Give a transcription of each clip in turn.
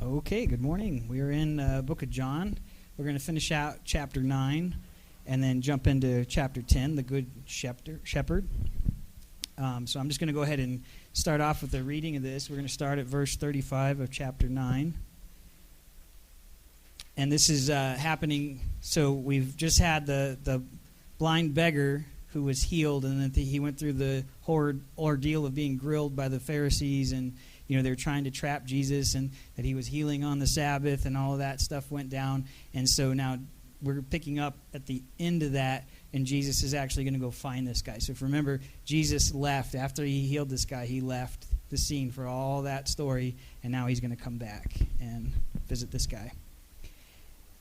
Okay, good morning. We're in book of John. We're going to finish out chapter 9 and then jump into chapter 10, the Good Shepherd. So I'm just going to go ahead and start off with the reading of this. We're going to start at verse 35 of chapter 9. And this is happening, so we've just had the blind beggar who was healed, and then he went through the horrid ordeal of being grilled by the Pharisees, and they're trying to trap Jesus, and that he was healing on the Sabbath, and all of that stuff went down. And so now we're picking up at the end of that, and Jesus is actually going to go find this guy. So if you remember, Jesus left. After he healed this guy, he left the scene for all that story, and now he's going to come back and visit this guy.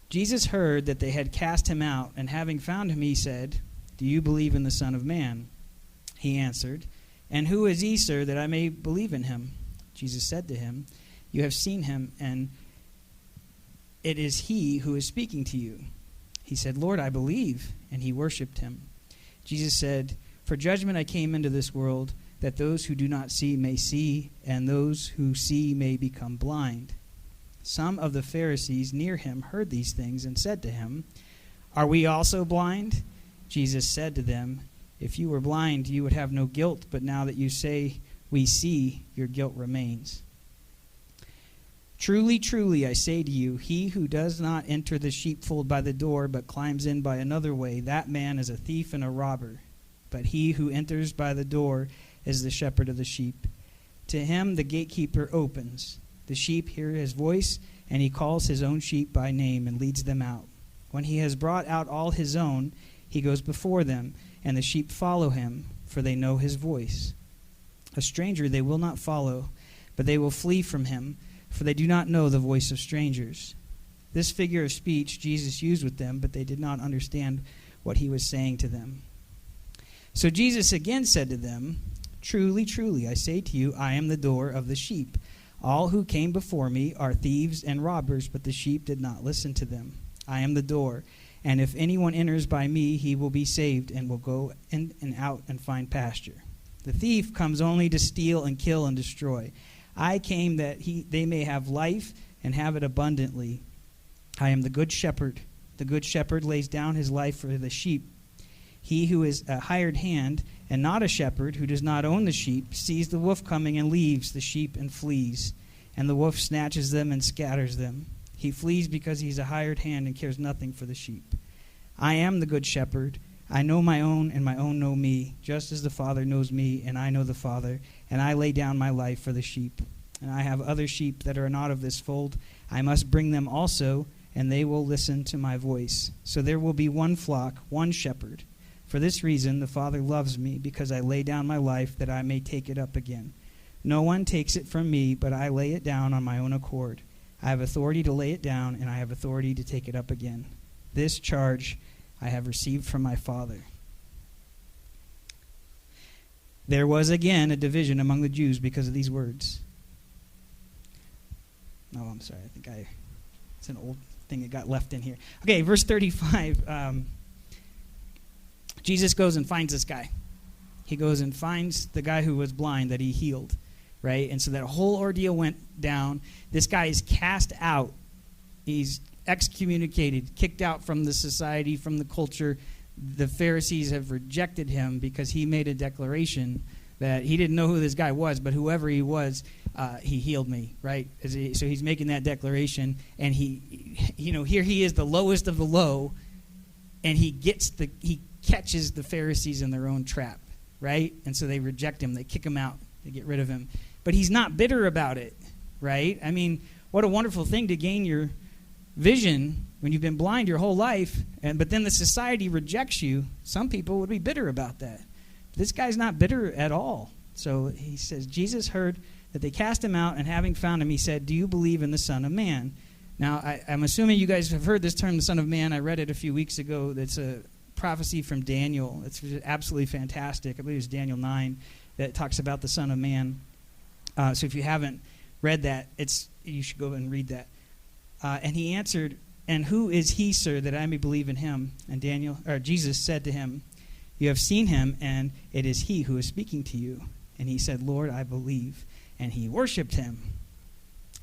Jesus heard that they had cast him out, and having found him, he said, "Do you believe in the Son of Man?" He answered, "And who is he, sir, that I may believe in him?" Jesus said to him, "You have seen him, and it is he who is speaking to you." He said, "Lord, I believe," and he worshipped him. Jesus said, "For judgment I came into this world, that those who do not see may see, and those who see may become blind." Some of the Pharisees near him heard these things and said to him, "Are we also blind?" Jesus said to them, "If you were blind, you would have no guilt, but now that you say, 'We see,' your guilt remains. Truly, truly, I say to you, he who does not enter the sheepfold by the door, but climbs in by another way, that man is a thief and a robber. But he who enters by the door is the shepherd of the sheep. To him the gatekeeper opens. The sheep hear his voice, and he calls his own sheep by name and leads them out. When he has brought out all his own, he goes before them, and the sheep follow him, for they know his voice. A stranger they will not follow, but they will flee from him, for they do not know the voice of strangers." This figure of speech Jesus used with them, but they did not understand what he was saying to them. So Jesus again said to them, "Truly, truly, I say to you, I am the door of the sheep. All who came before me are thieves and robbers, but the sheep did not listen to them. I am the door, and if anyone enters by me, he will be saved and will go in and out and find pasture. The thief comes only to steal and kill and destroy. I came that they may have life and have it abundantly. I am the good shepherd. The good shepherd lays down his life for the sheep. He who is a hired hand and not a shepherd, who does not own the sheep, sees the wolf coming and leaves the sheep and flees. And the wolf snatches them and scatters them. He flees because he is a hired hand and cares nothing for the sheep. I am the good shepherd. I know my own, and my own know me, just as the Father knows me, and I know the Father, and I lay down my life for the sheep. And I have other sheep that are not of this fold. I must bring them also, and they will listen to my voice. So there will be one flock, one shepherd. For this reason the Father loves me, because I lay down my life that I may take it up again. No one takes it from me, but I lay it down on my own accord. I have authority to lay it down, and I have authority to take it up again. This charge I have received from my Father." There was again a division among the Jews because of these words. Oh, I'm sorry. It's an old thing that got left in here. Okay, verse 35. Jesus goes and finds this guy. He goes and finds the guy who was blind that he healed, right? And so that whole ordeal went down. This guy is cast out. He's excommunicated, kicked out from the society, from the culture. The Pharisees have rejected him because he made a declaration that he didn't know who this guy was, but whoever he was, he healed me, right? So he's making that declaration, and here he is, the lowest of the low, and he catches the Pharisees in their own trap, right? And so they reject him, they kick him out, they get rid of him. But he's not bitter about it, right? I mean, what a wonderful thing to gain your vision when you've been blind your whole life, but then the society rejects you. Some people would be bitter about that. This guy's not bitter at all. So he says, Jesus heard that they cast him out, and having found him, he said, "Do you believe in the Son of Man?" Now, I'm assuming you guys have heard this term, the Son of Man. I read it a few weeks ago. That's a prophecy from Daniel. It's absolutely fantastic. I believe it's Daniel 9 that talks about the Son of Man. So if you haven't read that, you should go and read that. And he answered, "And who is he, sir, that I may believe in him?" And Jesus said to him, "You have seen him, and it is he who is speaking to you." And he said, "Lord, I believe." And he worshipped him.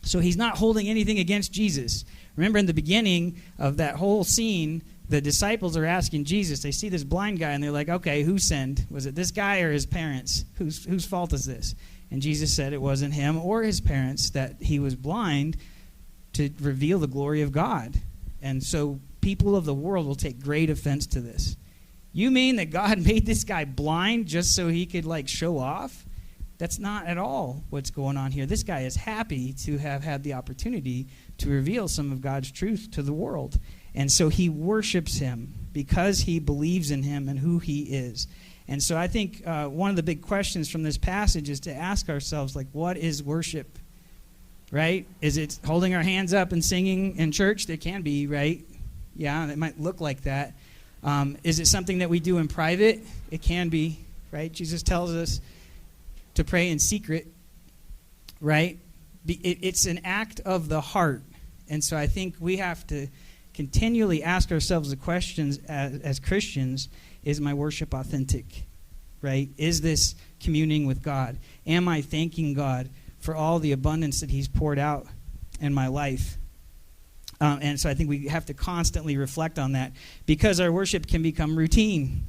So he's not holding anything against Jesus. Remember in the beginning of that whole scene, the disciples are asking Jesus. They see this blind guy, and they're like, okay, who sinned? Was it this guy or his parents? Whose fault is this? And Jesus said it wasn't him or his parents, that he was blind to reveal the glory of God. And so people of the world will take great offense to this. You mean that God made this guy blind just so he could, show off? That's not at all what's going on here. This guy is happy to have had the opportunity to reveal some of God's truth to the world. And so he worships him because he believes in him and who he is. And so I think one of the big questions from this passage is to ask ourselves, what is worship? Right? Is it holding our hands up and singing in church? There can be, right? Yeah, it might look like that. Is it something that we do in private? It can be, right? Jesus tells us to pray in secret, right? It's an act of the heart. And so I think we have to continually ask ourselves the questions as Christians, is my worship authentic, right? Is this communing with God? Am I thanking God for all the abundance that he's poured out in my life? And so I think we have to constantly reflect on that, because our worship can become routine.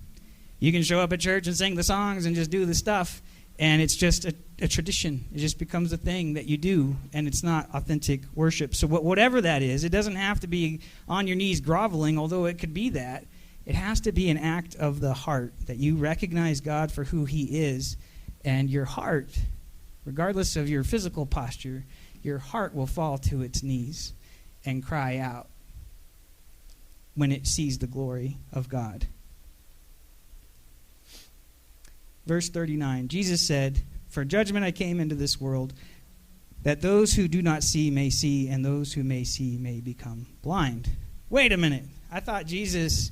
You can show up at church and sing the songs and just do the stuff, and it's just a tradition. It just becomes a thing that you do, and it's not authentic worship. So whatever that is, it doesn't have to be on your knees groveling, although it could be that. It has to be an act of the heart, that you recognize God for who he is, and your heart, regardless of your physical posture, your heart will fall to its knees and cry out when it sees the glory of God. Verse 39, Jesus said, "For judgment I came into this world, that those who do not see may see, and those who may see may become blind." Wait a minute. I thought Jesus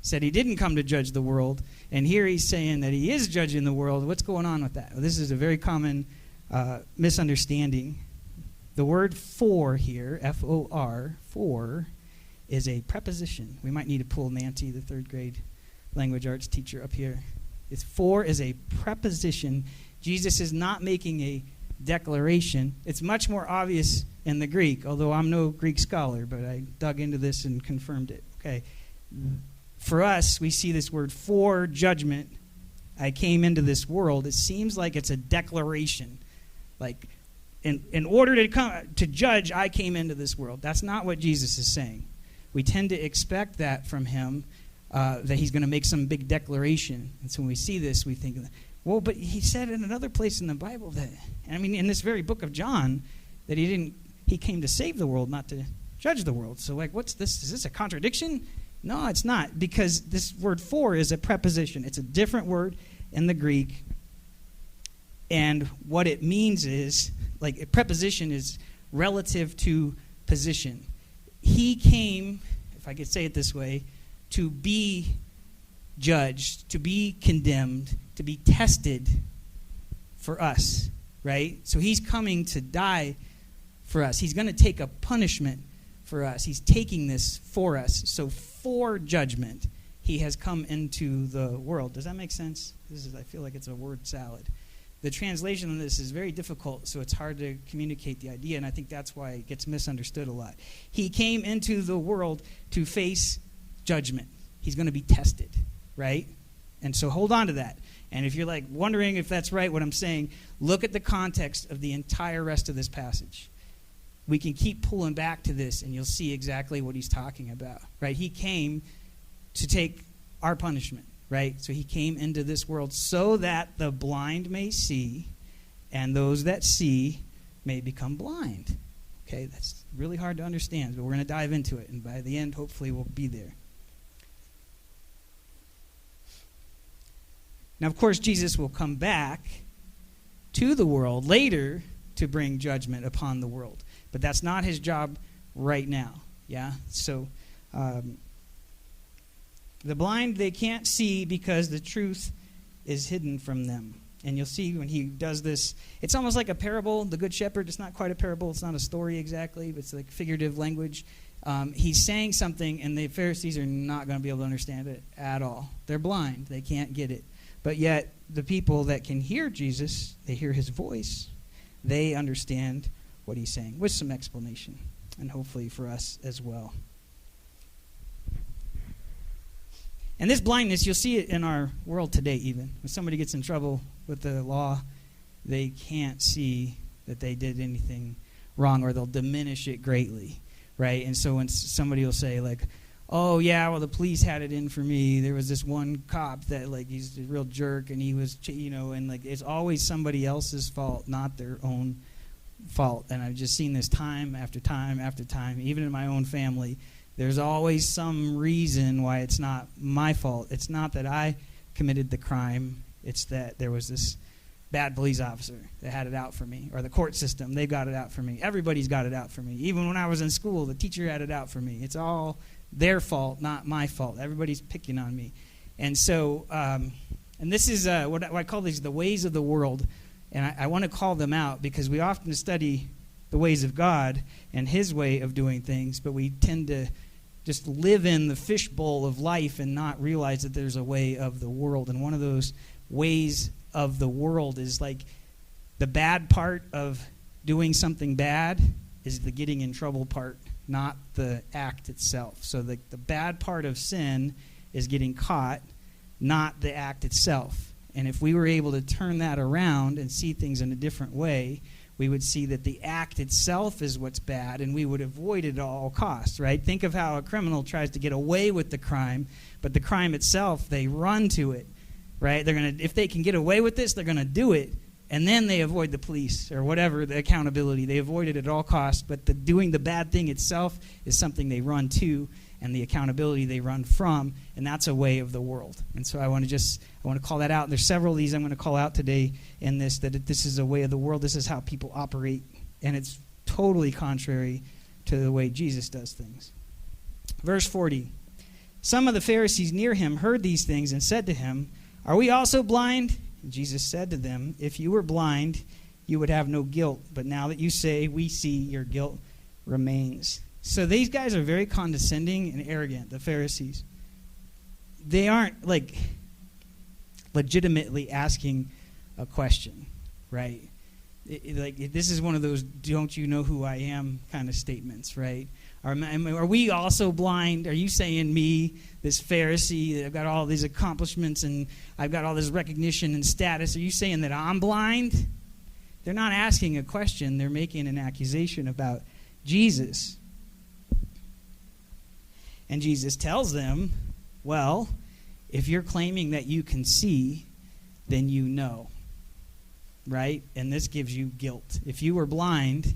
said he didn't come to judge the world, and here he's saying that he is judging the world. What's going on with that? Well, this is a very common misunderstanding. The word "for" here, F-O-R, "for," is a preposition. We might need to pull Nancy, the third grade language arts teacher, up here. "For" is a preposition. Jesus is not making a declaration. It's much more obvious in the Greek, although I'm no Greek scholar, but I dug into this and confirmed it. Okay. For us, we see this word "for judgment. I came into this world." It seems like it's a declaration. Like, in order to come to judge, I came into this world. That's not what Jesus is saying. We tend to expect that from him, that he's going to make some big declaration. And so when we see this, we think, well, but he said in another place in the Bible that, in this very book of John, that he came to save the world, not to judge the world. So what's this? Is this a contradiction? No, it's not, because this word "for" is a preposition. It's a different word in the Greek. And what it means is, a preposition is relative to position. He came, if I could say it this way, to be judged, to be condemned, to be tested for us, right? So he's coming to die for us. He's going to take a punishment for us. He's taking this for us. So for judgment, he has come into the world. Does that make sense? I feel like it's a word salad. The translation of this is very difficult, so it's hard to communicate the idea, and I think that's why it gets misunderstood a lot. He came into the world to face judgment. He's going to be tested, right? And so hold on to that. And if you're wondering if that's right, what I'm saying, look at the context of the entire rest of this passage. We can keep pulling back to this, and you'll see exactly what he's talking about, right? He came to take our punishment, right? So he came into this world so that the blind may see, and those that see may become blind. Okay, that's really hard to understand, but we're going to dive into it, and by the end, hopefully, we'll be there. Now, of course, Jesus will come back to the world later to bring judgment upon the world, but that's not his job right now, yeah? So, the blind, they can't see because the truth is hidden from them. And you'll see when he does this, it's almost like a parable. The Good Shepherd, it's not quite a parable. It's not a story exactly, but it's figurative language. He's saying something, and the Pharisees are not going to be able to understand it at all. They're blind. They can't get it. But yet, the people that can hear Jesus, they hear his voice. They understand what he's saying, with some explanation, and hopefully for us as well. And this blindness, you'll see it in our world today even. When somebody gets in trouble with the law, they can't see that they did anything wrong, or they'll diminish it greatly, right? And so when somebody will say, like, oh, yeah, well, the police had it in for me. There was this one cop that, like, he's a real jerk, and he was, and, like, it's always somebody else's fault, not their own fault. And I've just seen this time after time after time, even in my own family. There's always some reason why it's not my fault. It's not that I committed the crime. It's that there was this bad police officer that had it out for me, or the court system, they got it out for me. Everybody's got it out for me. Even when I was in school, the teacher had it out for me. It's all their fault, not my fault. Everybody's picking on me. And so, and this is what I call these the ways of the world. And I want to call them out because we often study the ways of God and his way of doing things, but we tend to just live in the fishbowl of life and not realize that there's a way of the world. And one of those ways of the world is like the bad part of doing something bad is the getting in trouble part, not the act itself. So the bad part of sin is getting caught, not the act itself. And if we were able to turn that around and see things in a different way, we would see that the act itself is what's bad, and we would avoid it at all costs, right? Think of how a criminal tries to get away with the crime, but the crime itself, they run to it, right? If they can get away with this, they're going to do it, and then they avoid the police or whatever, the accountability. They avoid it at all costs, but doing the bad thing itself is something they run to, and the accountability they run from, and that's a way of the world. And so I want to call that out. And there's several of these I'm going to call out today in this, that this is a way of the world. This is how people operate, and it's totally contrary to the way Jesus does things. Verse 40, some of the Pharisees near him heard these things and said to him, are we also blind? And Jesus said to them, if you were blind, you would have no guilt. But now that you say, we see, your guilt remains. So these guys are very condescending and arrogant, the Pharisees. They aren't, like, legitimately asking a question, right? This is one of those don't you know who I am kind of statements, right? Are we also blind? Are you saying me, this Pharisee, that I've got all these accomplishments and I've got all this recognition and status, are you saying that I'm blind? They're not asking a question. They're making an accusation about Jesus. And Jesus tells them, well, if you're claiming that you can see, then you know, right? And this gives you guilt. If you were blind,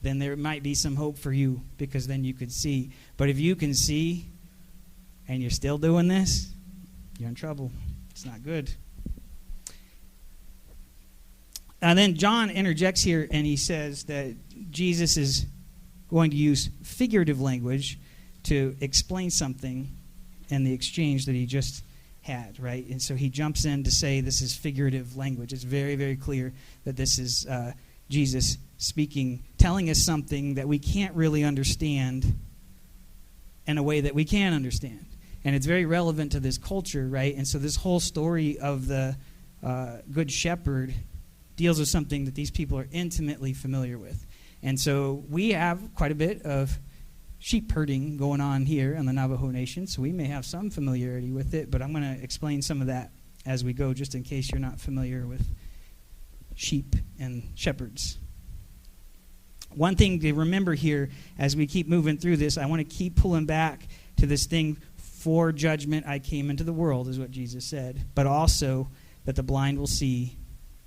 then there might be some hope for you because then you could see. But if you can see and you're still doing this, you're in trouble. It's not good. And then John interjects here and he says that Jesus is going to use figurative language to explain something in the exchange that he just had, right? And so he jumps in to say this is figurative language. It's very, very clear that this is Jesus speaking, telling us something that we can't really understand in a way that we can understand. And it's very relevant to this culture, right? And so this whole story of the Good Shepherd deals with something that these people are intimately familiar with. And so we have quite a bit of sheep herding going on here in the Navajo Nation, so we may have some familiarity with it, but I'm going to explain some of that as we go, just in case you're not familiar with sheep and shepherds. One thing to remember here as we keep moving through this, I want to keep pulling back to this thing, for judgment I came into the world, is what Jesus said, but also that the blind will see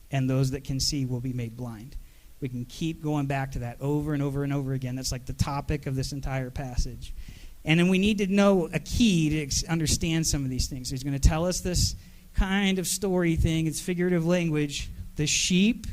and those that can see will be made blind. We can keep going back to that over and over and over again. That's like the topic of this entire passage. And then we need to know a key to understand some of these things. He's going to tell us this kind of story thing. It's figurative language. The sheep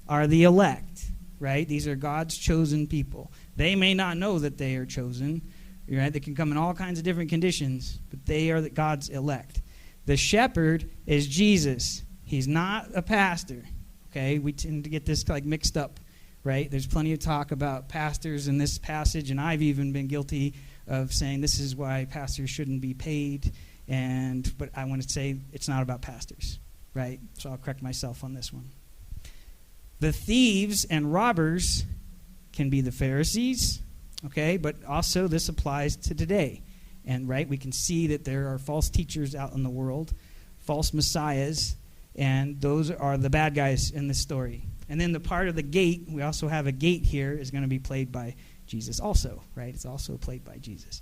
are the elect, right? These are God's chosen people. They may not know that they are chosen, right? They can come in all kinds of different conditions, but they are God's elect. The shepherd is Jesus. He's not a pastor. Okay, we tend to get this like mixed up, right? There's plenty of talk about pastors in this passage, and I've even been guilty of saying this is why pastors shouldn't be paid. But I want to say it's not about pastors, right? So I'll correct myself on this one. The thieves and robbers can be the Pharisees, okay? But also this applies to today. And, right, we can see that there are false teachers out in the world, false messiahs, and those are the bad guys in this story. And then the part of the gate, we also have a gate here, is going to be played by Jesus also, right? It's also played by Jesus.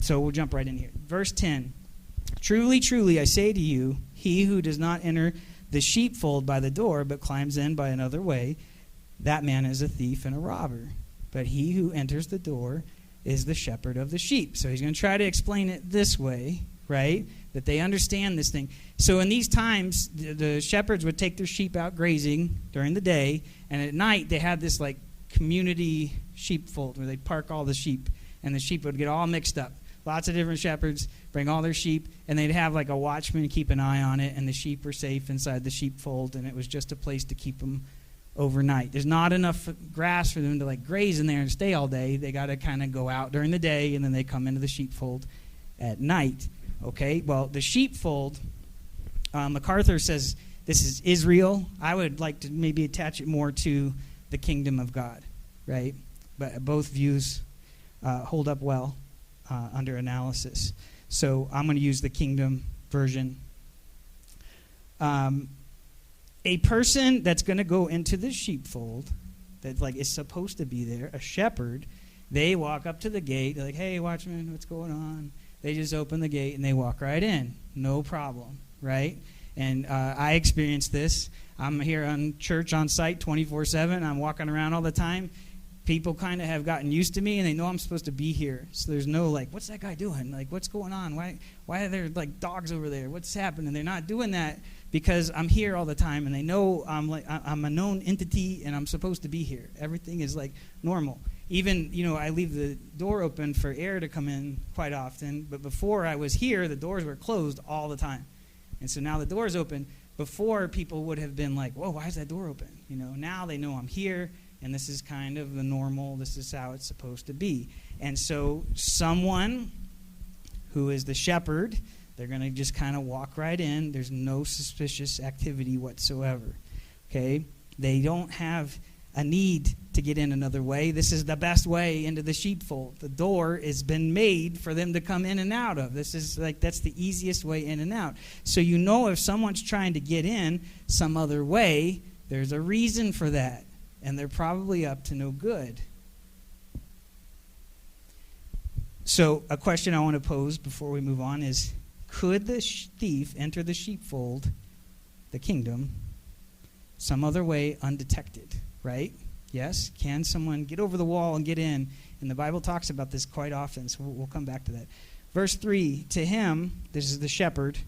So we'll jump right in here. Verse 10, truly, truly, I say to you, he who does not enter the sheepfold by the door, but climbs in by another way, that man is a thief and a robber. But he who enters the door is the shepherd of the sheep. So he's going to try to explain it this way, right? That they understand this thing. So in these times, the shepherds would take their sheep out grazing during the day, and at night they had this like community sheepfold where they'd park all the sheep, and the sheep would get all mixed up. Lots of different shepherds bring all their sheep, and they'd have like a watchman keep an eye on it, and the sheep were safe inside the sheepfold, and it was just a place to keep them overnight. There's not enough grass for them to like graze in there and stay all day. They got to kind of go out during the day, and then they come into the sheepfold at night. Okay, well, the sheepfold, MacArthur says this is Israel. I would like to maybe attach it more to the kingdom of God, right? But both views hold up well under analysis. So I'm going to use the kingdom version. A person that's going to go into the sheepfold, that like is supposed to be there, a shepherd, they walk up to the gate. They're like, hey, watchman, what's going on? They just open the gate and they walk right in. No problem, right? And I experienced this. I'm here on church on site 24/7. I'm walking around all the time. People kind of have gotten used to me, and they know I'm supposed to be here. So there's no like, what's that guy doing? Like, what's going on? Why are there like dogs over there? What's happening? They're not doing that because I'm here all the time, and they know I'm a known entity, and I'm supposed to be here. Everything is like normal. Even, I leave the door open for air to come in quite often, but before I was here, the doors were closed all the time. And so now the door's open. Before, people would have been like, whoa, why is that door open? Now they know I'm here, and this is kind of the normal, this is how it's supposed to be. And so someone who is the shepherd, they're going to just kind of walk right in. There's no suspicious activity whatsoever. Okay? They don't have a need to get in another way. This is the best way into the sheepfold. The door has been made for them to come in and out of. This is that's the easiest way in and out. So if someone's trying to get in some other way, there's a reason for that. And they're probably up to no good. So a question I want to pose before we move on is, could the thief enter the sheepfold, the kingdom, some other way undetected? Right? Yes? Can someone get over the wall and get in? And the Bible talks about this quite often, so we'll come back to that. Verse 3, to him, this is the shepherd,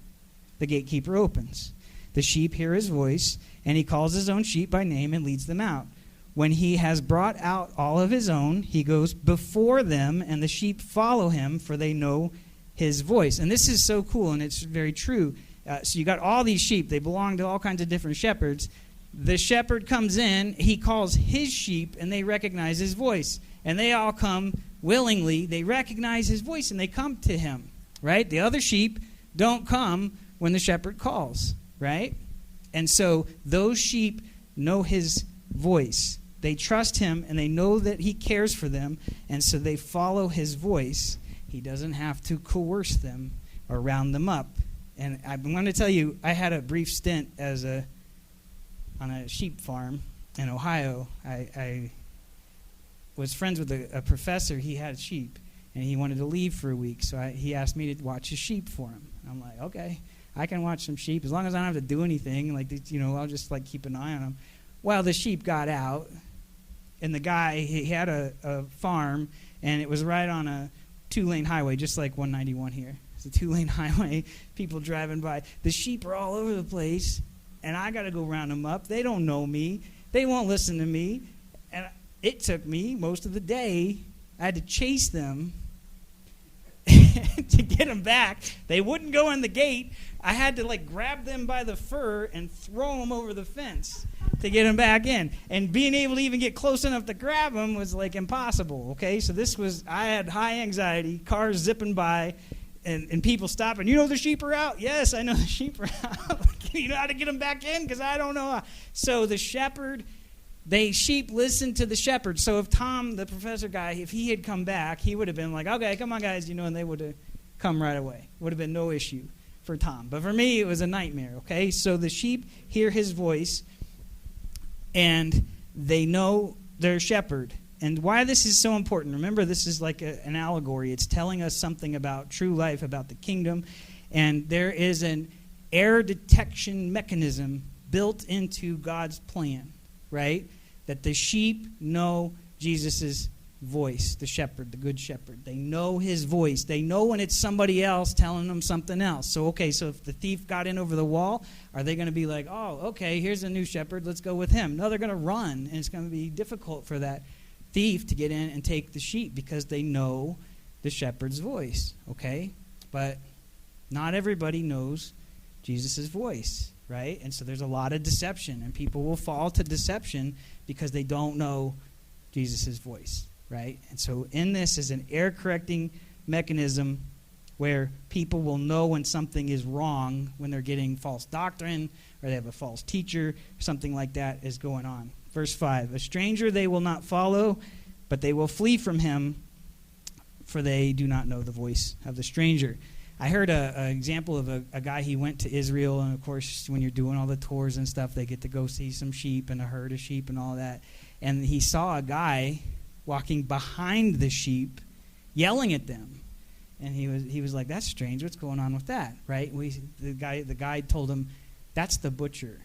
the gatekeeper opens. The sheep hear his voice, and he calls his own sheep by name and leads them out. When he has brought out all of his own, he goes before them, and the sheep follow him, for they know his voice. And this is so cool, and it's very true. So you got all these sheep. They belong to all kinds of different shepherds. The shepherd comes in, he calls his sheep, and they recognize his voice. And they all come willingly. They recognize his voice, and they come to him, right? The other sheep don't come when the shepherd calls, right? And so those sheep know his voice. They trust him, and they know that he cares for them, and so they follow his voice. He doesn't have to coerce them or round them up. And I'm going to tell you, I had a brief stint on a sheep farm in Ohio. I was friends with a professor. He had sheep, and he wanted to leave for a week, so he asked me to watch his sheep for him. I'm like, okay, I can watch some sheep as long as I don't have to do anything. I'll just keep an eye on them. Well, the sheep got out, and the guy, he had a farm, and it was right on a 2-lane highway, just like 191 here. It's a 2-lane highway, people driving by. The sheep are all over the place, and I got to go round them up. They don't know me. They won't listen to me. And it took me most of the day. I had to chase them to get them back. They wouldn't go in the gate. I had to grab them by the fur and throw them over the fence to get them back in. And being able to even get close enough to grab them was impossible. Okay, so I had high anxiety, cars zipping by, and people stopping. You know the sheep are out? Yes, I know the sheep are out. You know how to get them back in? Because I don't know how. So the shepherd sheep listen to the shepherd. So if Tom, the professor guy, if he had come back, he would have been like, okay, come on, guys, and they would have come right away. Would have been no issue for Tom. But for me, it was a nightmare, okay? So the sheep hear his voice, and they know their shepherd. And why this is so important, remember, this is like an allegory. It's telling us something about true life, about the kingdom. And there is an error detection mechanism built into God's plan, right? That the sheep know Jesus' voice, the shepherd, the good shepherd. They know his voice. They know when it's somebody else telling them something else. So if the thief got in over the wall, are they going to be like, oh, okay, here's a new shepherd, let's go with him? No, they're going to run, and it's going to be difficult for that thief to get in and take the sheep because they know the shepherd's voice, okay? But not everybody knows Jesus' voice, right? And so there's a lot of deception, and people will fall to deception because they don't know Jesus' voice, right? And so in this is an error-correcting mechanism where people will know when something is wrong, when they're getting false doctrine or they have a false teacher, or something like that is going on. Verse 5, a stranger they will not follow, but they will flee from him, for they do not know the voice of the stranger. I heard an example of a guy, he went to Israel, and of course when you're doing all the tours and stuff, they get to go see some sheep and a herd of sheep and all that. And he saw a guy walking behind the sheep yelling at them. And he was like, that's strange, what's going on with that, right? The guide told him, that's the butcher,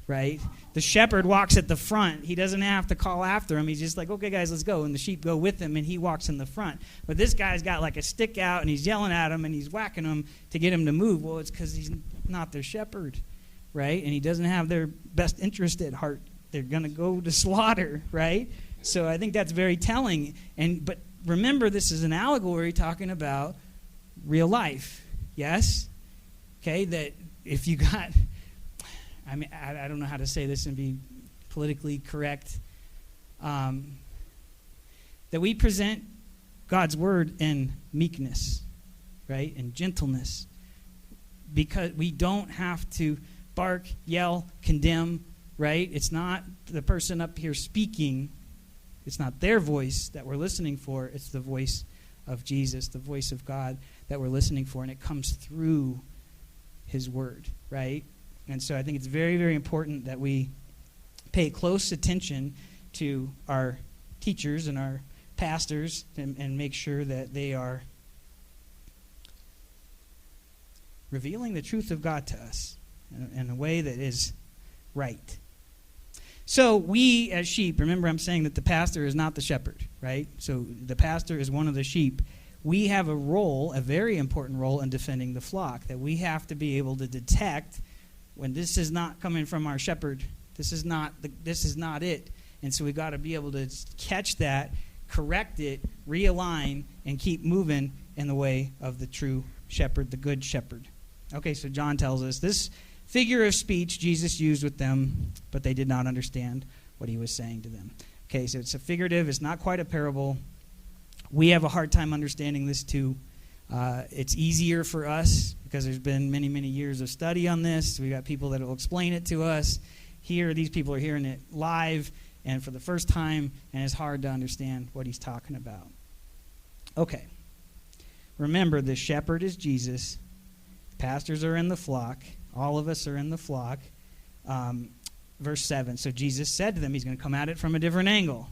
right? The shepherd walks at the front. He doesn't have to call after him. He's just like, okay, guys, let's go. And the sheep go with him, and he walks in the front. But this guy's got like a stick out, and he's yelling at him, and he's whacking him to get him to move. Well, it's because he's not their shepherd, right? And he doesn't have their best interest at heart. They're going to go to slaughter, right? So I think that's very telling. But remember, this is an allegory talking about real life, yes? Okay, that if you got... I don't know how to say this and be politically correct. That we present God's word in meekness, right, and gentleness, because we don't have to bark, yell, condemn, right? It's not the person up here speaking. It's not their voice that we're listening for. It's the voice of Jesus, the voice of God that we're listening for, and it comes through his word, right? And so I think it's very, very important that we pay close attention to our teachers and our pastors and make sure that they are revealing the truth of God to us in a way that is right. So we as sheep, remember I'm saying that the pastor is not the shepherd, right? So the pastor is one of the sheep. We have a role, a very important role in defending the flock, that we have to be able to detect when this is not coming from our shepherd. This is not it. And so we got to be able to catch that, correct it, realign, and keep moving in the way of the true shepherd, the good shepherd. Okay, so John tells us this figure of speech Jesus used with them, but they did not understand what he was saying to them. Okay, so it's a figurative. It's not quite a parable. We have a hard time understanding this too. It's easier for us because there's been many, many years of study on this. We got people that will explain it to us. Here, these people are hearing it live and for the first time, and it's hard to understand what he's talking about. Okay. Remember, the shepherd is Jesus. Pastors are in the flock. All of us are in the flock. Verse 7, so Jesus said to them, he's going to come at it from a different angle.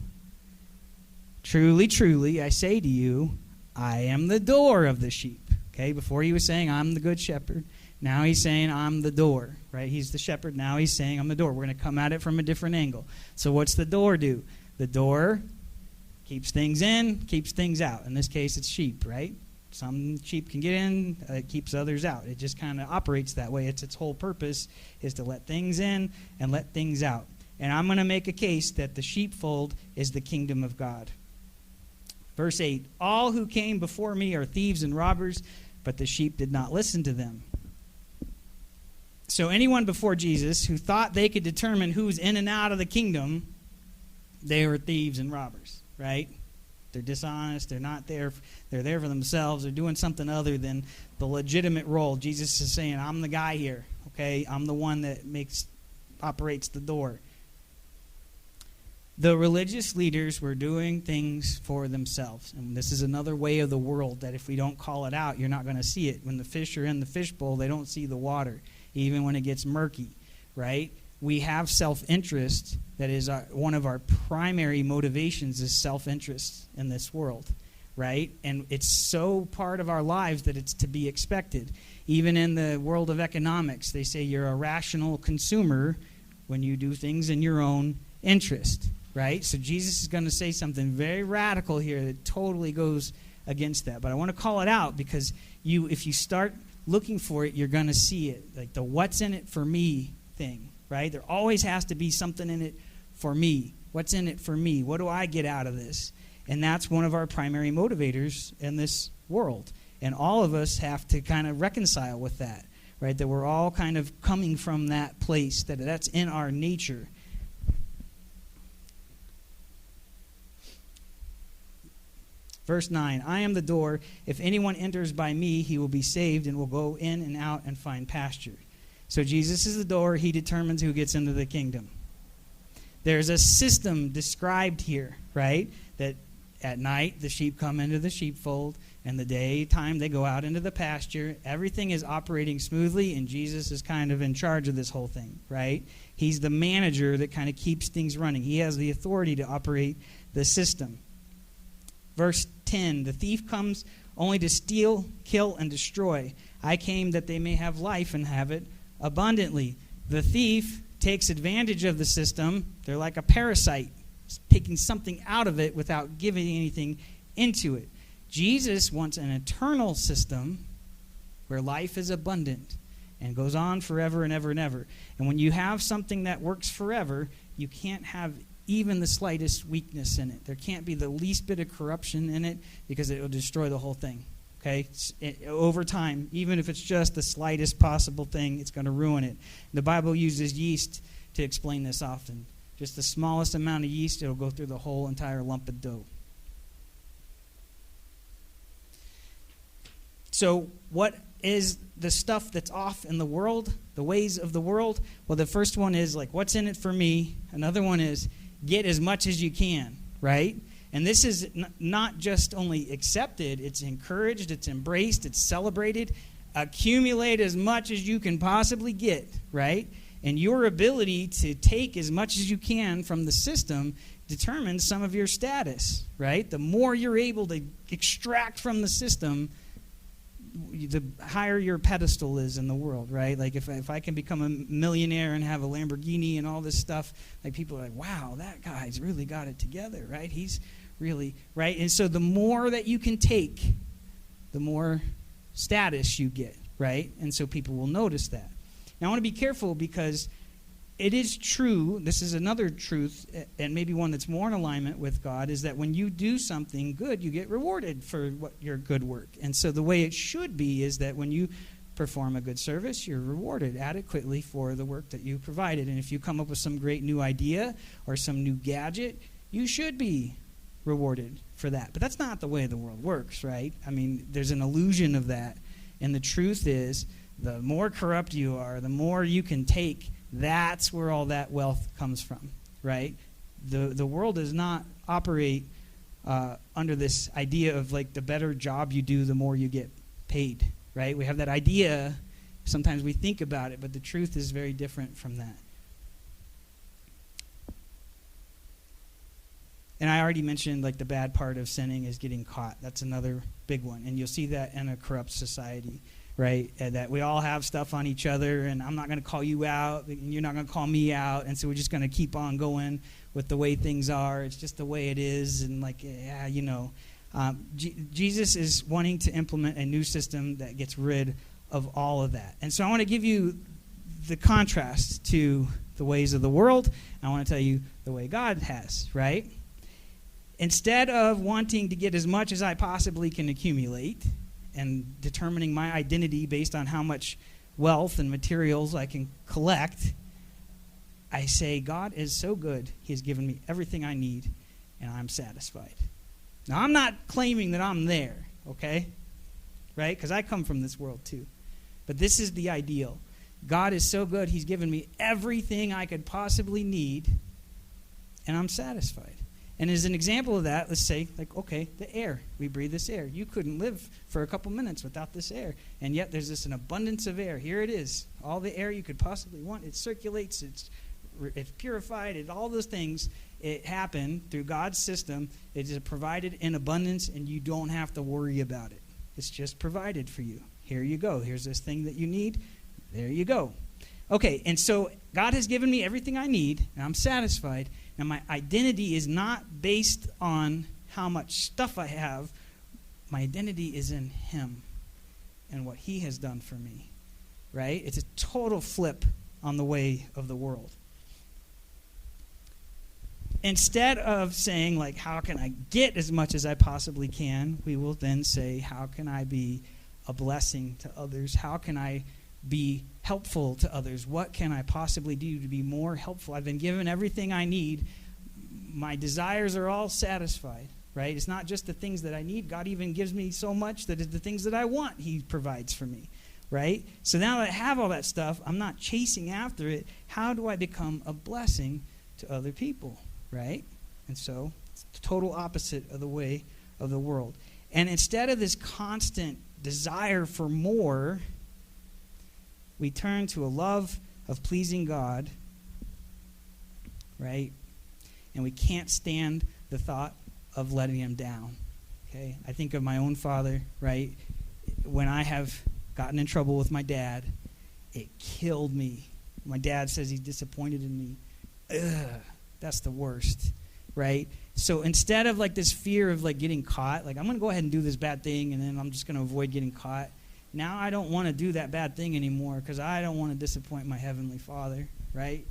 Truly, truly, I say to you, I am the door of the sheep. Okay, before he was saying, I'm the good shepherd. Now he's saying, I'm the door, right? He's the shepherd. Now he's saying, I'm the door. We're going to come at it from a different angle. So what's the door do? The door keeps things in, keeps things out. In this case, it's sheep, right? Some sheep can get in, it keeps others out. It just kind of operates that way. Its whole purpose is to let things in and let things out. And I'm going to make a case that the sheepfold is the kingdom of God. Verse 8, all who came before me are thieves and robbers, but the sheep did not listen to them. So anyone before Jesus who thought they could determine who's in and out of the kingdom, they were thieves and robbers, right? They're dishonest. They're not there. They're there for themselves. They're doing something other than the legitimate role. Jesus is saying, I'm the guy here, okay? I'm the one that operates the door. The religious leaders were doing things for themselves. And this is another way of the world that if we don't call it out, you're not going to see it. When the fish are in the fishbowl, they don't see the water, even when it gets murky, right? We have self-interest. That is one of our primary motivations is self-interest in this world, right? And it's so part of our lives that it's to be expected. Even in the world of economics, they say you're a rational consumer when you do things in your own interest, right? So Jesus is going to say something very radical here that totally goes against that. But I want to call it out because if you start looking for it, you're going to see it. Like the what's in it for me thing, right? There always has to be something in it for me. What's in it for me? What do I get out of this? And that's one of our primary motivators in this world. And all of us have to kind of reconcile with that, right? That we're all kind of coming from that place, that's in our nature. Verse 9, I am the door. If anyone enters by me, he will be saved and will go in and out and find pasture. So Jesus is the door. He determines who gets into the kingdom. There's a system described here, right? That at night the sheep come into the sheepfold, and the daytime they go out into the pasture. Everything is operating smoothly, and Jesus is kind of in charge of this whole thing, right? He's the manager that kind of keeps things running. He has the authority to operate the system. Verse 10, the thief comes only to steal, kill, and destroy. I came that they may have life and have it abundantly. The thief takes advantage of the system. They're like a parasite, taking something out of it without giving anything into it. Jesus wants an eternal system where life is abundant and goes on forever and ever and ever. And when you have something that works forever, you can't have even the slightest weakness in it. There can't be the least bit of corruption in it because it will destroy the whole thing. Okay? Over time, even if it's just the slightest possible thing, it's going to ruin it. The Bible uses yeast to explain this often. Just the smallest amount of yeast, it'll go through the whole entire lump of dough. So what is the stuff that's off in the world, the ways of the world? Well, the first one is like, what's in it for me? Another one is get as much as you can, right? And this is not just only accepted, it's encouraged, it's embraced, it's celebrated. Accumulate as much as you can possibly get, right? And your ability to take as much as you can from the system determines some of your status, right? The more you're able to extract from the system, the higher your pedestal is in the world, right? Like if I can become a millionaire and have a Lamborghini and all this stuff, like people are like, wow, that guy's really got it together, right? He's really, right? And so the more that you can take, the more status you get, right? And so people will notice that. Now I want to be careful because it is true, this is another truth, and maybe one that's more in alignment with God, is that when you do something good, you get rewarded for your good work. And so the way it should be is that when you perform a good service, you're rewarded adequately for the work that you provided. And if you come up with some great new idea or some new gadget, you should be rewarded for that. But that's not the way the world works, right? I mean, there's an illusion of that. And the truth is, the more corrupt you are, the more you can take. That's where all that wealth comes from, right? The world does not operate under this idea of like the better job you do, the more you get paid, right? We have that idea. Sometimes we think about it, but the truth is very different from that. And I already mentioned like the bad part of sinning is getting caught. That's another big one. And you'll see that in a corrupt society, right? That we all have stuff on each other, and I'm not going to call you out, and you're not going to call me out, and so we're just going to keep on going with the way things are. It's just the way it is, and like, yeah, you know. Jesus is wanting to implement a new system that gets rid of all of that. And so I want to give you the contrast to the ways of the world. I want to tell you the way God has, right? Instead of wanting to get as much as I possibly can accumulate and determining my identity based on how much wealth and materials I can collect, I say, God is so good. He has given me everything I need, and I'm satisfied. Now, I'm not claiming that I'm there, okay? Right? Because I come from this world too. But this is the ideal. God is so good. He's given me everything I could possibly need, and I'm satisfied. And as an example of that, let's say, like, okay, the air. We breathe this air. You couldn't live for a couple minutes without this air. And yet there's an abundance of air. Here it is. All the air you could possibly want. It circulates. It's purified. All those things, it happened through God's system. It is provided in abundance, and you don't have to worry about it. It's just provided for you. Here you go. Here's this thing that you need. There you go. Okay, and so God has given me everything I need, and I'm satisfied. Now, my identity is not based on how much stuff I have. My identity is in Him and what He has done for me, right? It's a total flip on the way of the world. Instead of saying, like, how can I get as much as I possibly can, we will then say, how can I be a blessing to others? How can I be helpful to others? What can I possibly do to be more helpful? I've been given everything I need. My desires are all satisfied, right? It's not just the things that I need. God even gives me so much that the things that I want, He provides for me, right? So now that I have all that stuff, I'm not chasing after it. How do I become a blessing to other people, right? And so it's the total opposite of the way of the world. And instead of this constant desire for more, we turn to a love of pleasing God, right? And we can't stand the thought of letting Him down, okay? I think of my own father, right? When I have gotten in trouble with my dad, it killed me. My dad says he's disappointed in me. Ugh, that's the worst, right? So instead of like this fear of like getting caught, like I'm going to go ahead and do this bad thing and then I'm just going to avoid getting caught. Now I don't want to do that bad thing anymore because I don't want to disappoint my Heavenly Father, right?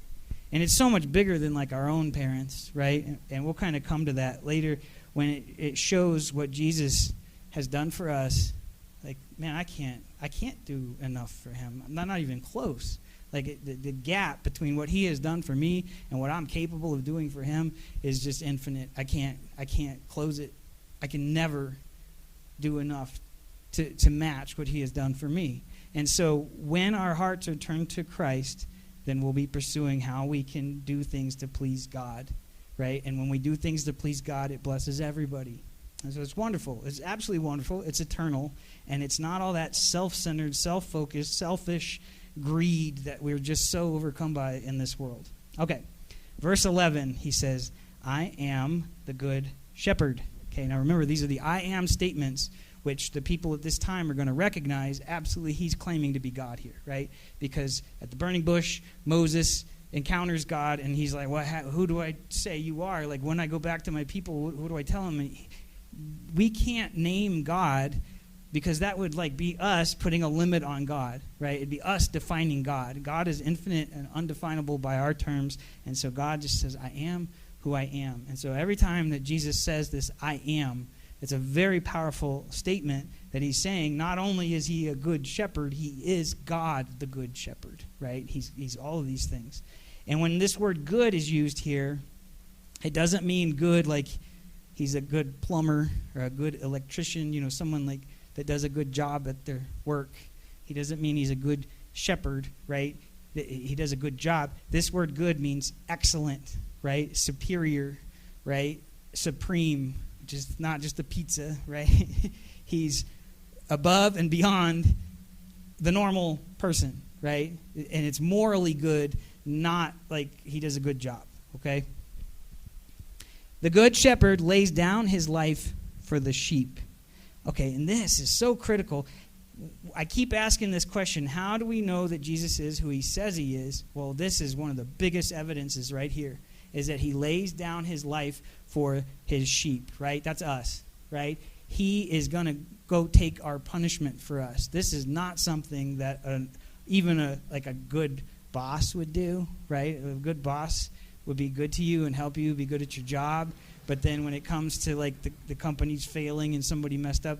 And it's so much bigger than like our own parents, right? And we'll kind of come to that later when it shows what Jesus has done for us. Like, man, I can't do enough for Him. I'm not even close. Like the gap between what He has done for me and what I'm capable of doing for Him is just infinite. I can't close it. I can never do enough to match what He has done for me. And so when our hearts are turned to Christ, then we'll be pursuing how we can do things to please God, right? And when we do things to please God, it blesses everybody. And so it's wonderful. It's absolutely wonderful. It's eternal. And it's not all that self-centered, self-focused, selfish greed that we're just so overcome by in this world. Okay, verse 11, he says, I am the good shepherd. Okay, now remember, these are the I am statements which the people at this time are going to recognize. Absolutely, he's claiming to be God here, right? Because at the burning bush, Moses encounters God, and he's like, "Well, who do I say you are? Like, when I go back to my people, who do I tell them?" And we can't name God because that would like be us putting a limit on God, right? It'd be us defining God. God is infinite and undefinable by our terms, and so God just says, I am who I am. And so every time that Jesus says this, I am, it's a very powerful statement that he's saying not only is he a good shepherd, he is God the good shepherd, right? He's all of these things. And when this word good is used here, it doesn't mean good like he's a good plumber or a good electrician, someone like that does a good job at their work. He doesn't mean he's a good shepherd, right? He does a good job. This word good means excellent, right? Superior, right? Supreme, which is not just a pizza, right? He's above and beyond the normal person, right? And it's morally good, not like he does a good job, okay? The good shepherd lays down his life for the sheep. Okay, and this is so critical. I keep asking this question, how do we know that Jesus is who he says he is? Well, this is one of the biggest evidences right here, is that he lays down his life for his sheep, right? That's us, right? He is going to go take our punishment for us. This is not something that even a good boss would do, right? A good boss would be good to you and help you be good at your job. But then when it comes to like the company's failing and somebody messed up,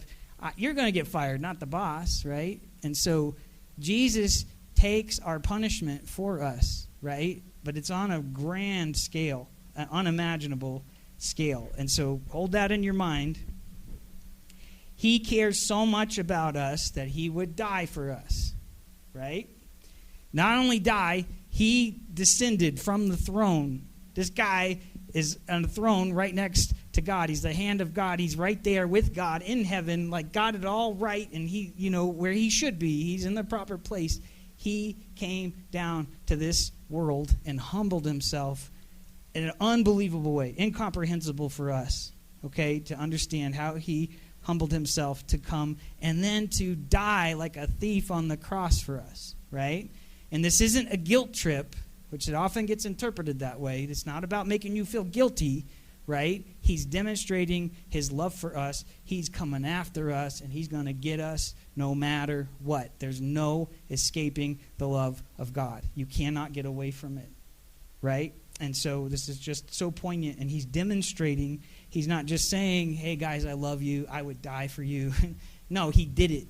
you're going to get fired, not the boss, right? And so Jesus takes our punishment for us, right? But it's on a grand scale, an unimaginable scale. And so hold that in your mind. He cares so much about us that he would die for us, right? Not only die, he descended from the throne. This guy is on the throne right next to God. He's the hand of God. He's right there with God in heaven, like got it all right, and he, where he should be. He's in the proper place. He came down to this world and humbled himself in an unbelievable way, incomprehensible for us, okay, to understand how he humbled himself to come and then to die like a thief on the cross for us, right? And this isn't a guilt trip, which it often gets interpreted that way. It's not about making you feel guilty, right? He's demonstrating his love for us. He's coming after us, and he's going to get us no matter what. There's no escaping the love of God. You cannot get away from it, right? And so this is just so poignant, and he's demonstrating. He's not just saying, hey, guys, I love you. I would die for you. No, he did it,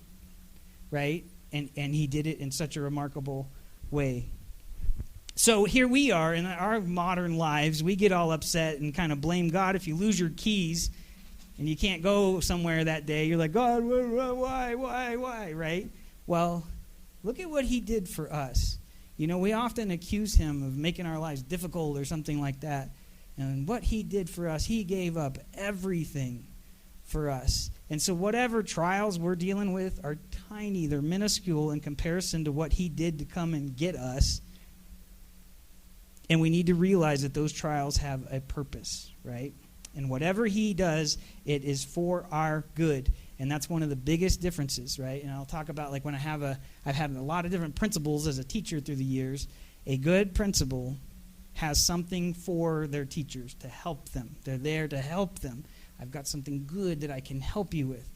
right? And he did it in such a remarkable way. So here we are in our modern lives. We get all upset and kind of blame God if you lose your keys and you can't go somewhere that day. You're like, God, why, right? Well, look at what he did for us. We often accuse him of making our lives difficult or something like that. And what he did for us, he gave up everything for us. And so whatever trials we're dealing with are tiny. They're minuscule in comparison to what he did to come and get us. And we need to realize that those trials have a purpose, right? And whatever he does, it is for our good. And that's one of the biggest differences, right? And I'll talk about like when I've had a lot of different principals as a teacher through the years. A good principal has something for their teachers to help them. They're there to help them. I've got something good that I can help you with.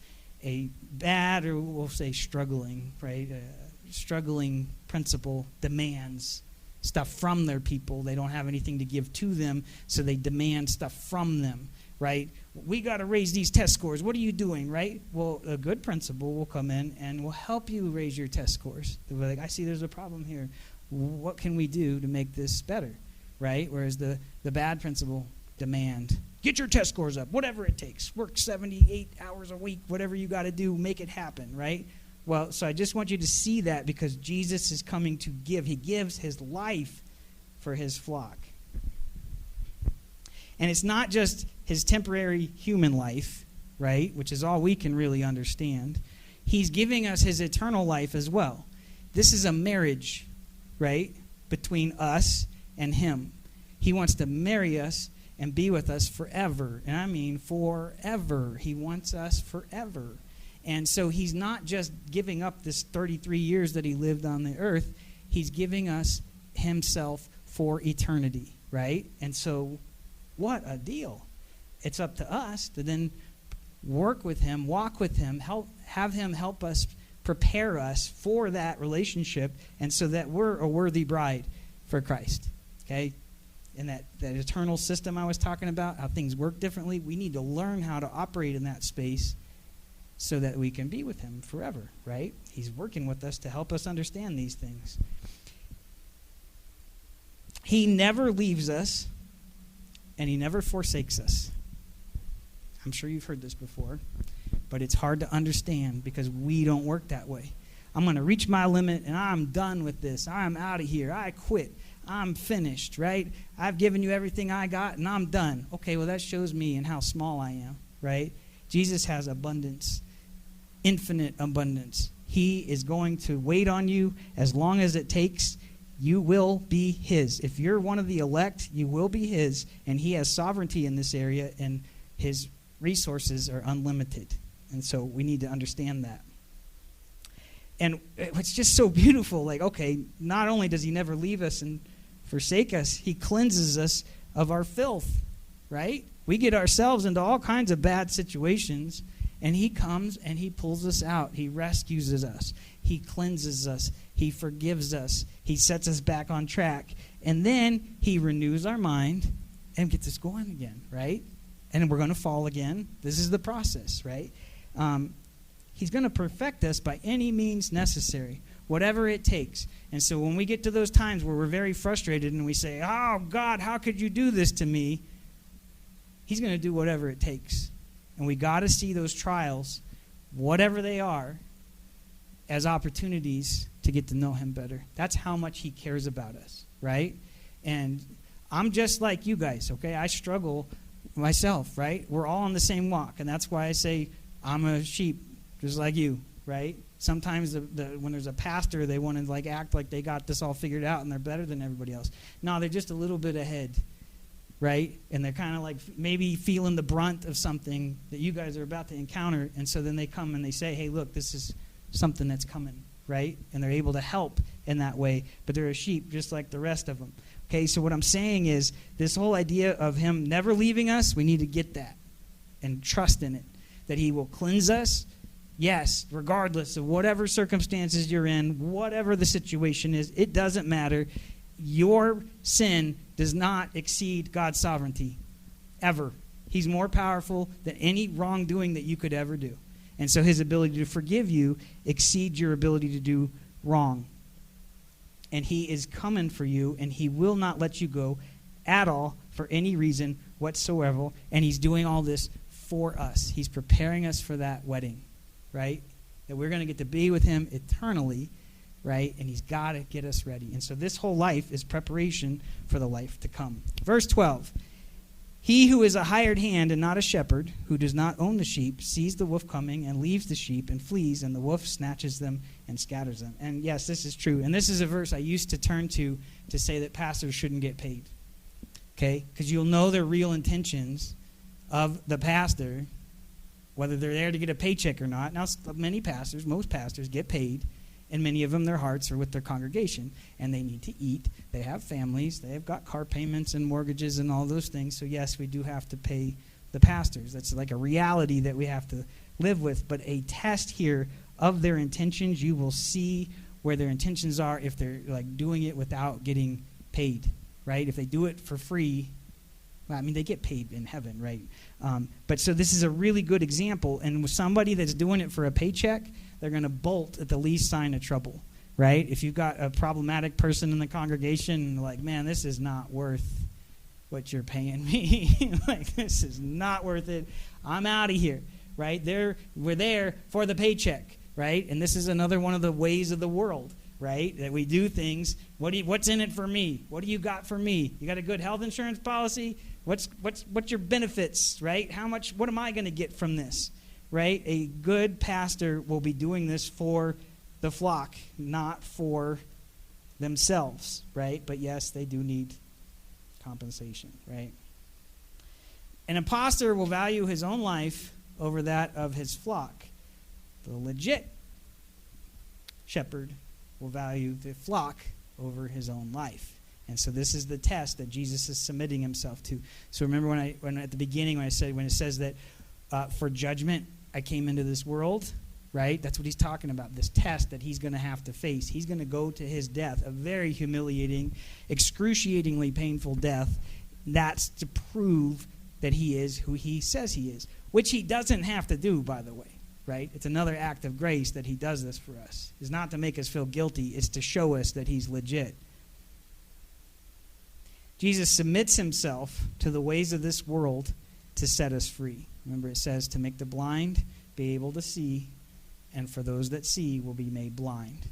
A bad, or we'll say struggling, right? A struggling principal demands stuff from their people. They don't have anything to give to them, so they demand stuff from them, right? We got to raise these test scores. What are you doing, right? Well, a good principal will come in and will help you raise your test scores. They'll be like, I see there's a problem here. What can we do to make this better, right? Whereas the bad principal demand, get your test scores up, whatever it takes. Work 78 hours a week, whatever you got to do, make it happen, right? Well, so I just want you to see that because Jesus is coming to give. He gives his life for his flock. And it's not just his temporary human life, right, which is all we can really understand. He's giving us his eternal life as well. This is a marriage, right, between us and him. He wants to marry us and be with us forever. And I mean forever. He wants us forever. And so he's not just giving up this 33 years that he lived on the earth. He's giving us himself for eternity, right? And so what a deal. It's up to us to then work with him, walk with him, have him help us, prepare us for that relationship, and so that we're a worthy bride for Christ, okay? And that eternal system I was talking about, how things work differently, we need to learn how to operate in that space so that we can be with him forever, right? He's working with us to help us understand these things. He never leaves us, and he never forsakes us. I'm sure you've heard this before, but it's hard to understand because we don't work that way. I'm going to reach my limit, and I'm done with this. I'm out of here. I quit. I'm finished, right? I've given you everything I got, and I'm done. Okay, well, that shows me and how small I am, right? Jesus has abundance, infinite abundance. He is going to wait on you as long as it takes. You will be his. If you're one of the elect, you will be his, and he has sovereignty in this area, and his resources are unlimited. And so we need to understand that. And it's just so beautiful. Like, okay, not only does he never leave us and forsake us, he cleanses us of our filth, right? We get ourselves into all kinds of bad situations, and he comes and he pulls us out. He rescues us. He cleanses us. He forgives us. He sets us back on track. And then he renews our mind and gets us going again, right? And we're going to fall again. This is the process, right? He's going to perfect us by any means necessary, whatever it takes. And so when we get to those times where we're very frustrated and we say, oh, God, how could you do this to me? He's going to do whatever it takes. And we got to see those trials, whatever they are, as opportunities to get to know him better. That's how much he cares about us, right? And I'm just like you guys, okay? I struggle myself, right? We're all on the same walk, and that's why I say I'm a sheep, just like you, right? Sometimes when there's a pastor, they want to like act like they got this all figured out and they're better than everybody else. No, they're just a little bit ahead, right? And they're kind of like maybe feeling the brunt of something that you guys are about to encounter, and so then they come and they say, hey, look, this is something that's coming, right? And they're able to help in that way, but they're a sheep just like the rest of them. Okay, so what I'm saying is this whole idea of him never leaving us, we need to get that and trust in it, that he will cleanse us. Yes, regardless of whatever circumstances you're in, whatever the situation is, it doesn't matter. Your sin does not exceed God's sovereignty, ever. He's more powerful than any wrongdoing that you could ever do. And so his ability to forgive you exceeds your ability to do wrong. And he is coming for you, and he will not let you go at all for any reason whatsoever. And he's doing all this for us. He's preparing us for that wedding, right? That we're going to get to be with him eternally, right? And he's got to get us ready. And so this whole life is preparation for the life to come. Verse 12. He who is a hired hand and not a shepherd, who does not own the sheep, sees the wolf coming and leaves the sheep and flees, and the wolf snatches them and scatters them. And yes, this is true. And this is a verse I used to turn to say that pastors shouldn't get paid. Okay? Because you'll know the real intentions of the pastor, whether they're there to get a paycheck or not. Now, most pastors get paid, and many of them, their hearts are with their congregation, and they need to eat. They have families. They have got car payments and mortgages and all those things. So, yes, we do have to pay the pastors. That's like a reality that we have to live with. But a test here of their intentions, you will see where their intentions are if they're like doing it without getting paid, right? If they do it for free, well, I mean, they get paid in heaven, right? But so this is a really good example. And with somebody that's doing it for a paycheck, they're going to bolt at the least sign of trouble, right? If you've got a problematic person in the congregation, like, man, this is not worth what you're paying me. Like, this is not worth it. I'm out of here, right? We're there for the paycheck, right? And this is another one of the ways of the world, right? That we do things. What's in it for me? What do you got for me? You got a good health insurance policy? What's your benefits, right? What am I going to get from this? Right? A good pastor will be doing this for the flock, not for themselves, right? But yes, they do need compensation, right? An imposter will value his own life over that of his flock. The legit shepherd will value the flock over his own life. And so this is the test that Jesus is submitting himself to. So remember when at the beginning when it says that for judgment I came into this world, right? That's what he's talking about, this test that he's going to have to face. He's going to go to his death, a very humiliating, excruciatingly painful death. That's to prove that he is who he says he is, which he doesn't have to do, by the way, right? It's another act of grace that he does this for us. It's not to make us feel guilty. It's to show us that he's legit. Jesus submits himself to the ways of this world to set us free. Remember, it says to make the blind be able to see, and for those that see will be made blind.